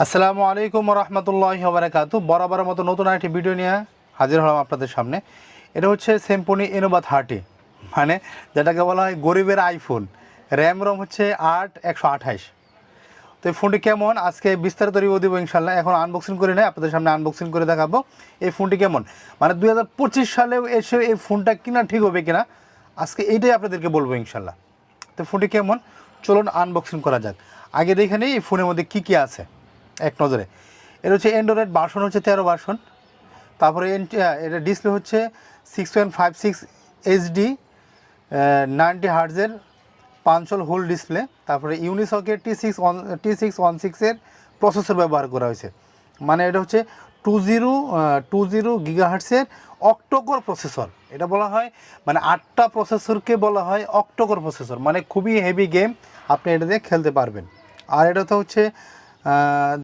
আসসালামু আলাইকুম রহমতুল্লাহি ওয়া বারাকাতুহু। বরাবরের মতো নতুন একটি ভিডিও নিয়ে হাজির হলাম আপনাদের সামনে। এটা হচ্ছে স্যামসং ইনোভা 30, মানে যেটাকে বলা হয় গরিবের আইফোন। র্যাম রম হচ্ছে 8/128। তো এই ফোনটি কেমন আজকে বিস্তারিত রিভিউ দেবো ইনশাল্লাহ। এখন আনবক্সিং করে নেই, আপনাদের সামনে আনবক্সিং করে দেখাবো এই ফোনটি কেমন। মানে 2025 সালেও এসে এই ফোনটা কিনা ঠিক হবে কিনা আজকে এইটাই আপনাদেরকে বলবো ইনশাল্লাহ। তো ফোনটি কেমন চলুন আনবক্সিং করা যাক। আগে দেখে নিই এই ফোনের মধ্যে কী কী আছে এক নজরে। এটা হচ্ছে অ্যান্ড্রয়েড ভার্সন হচ্ছে 13 ভার্সন। তারপরে এটা ডিসপ্লে হচ্ছে 6.56 এইচডি 90 হার্জের পাঞ্চল হোল ডিসপ্লে। তারপরে ইউনিসকের T616 প্রসেসর ব্যবহার করা হয়েছে। মানে এটা হচ্ছে 20 গিগাহার্টসের অক্টোকোর প্রসেসর। এটা বলা হয় মানে 8টা প্রসেসরকে বলা হয় অক্টোকোর প্রসেসর, মানে খুবই হেভি গেম আপনি এটা দিয়ে খেলতে পারবেন। আর এটা তো হচ্ছে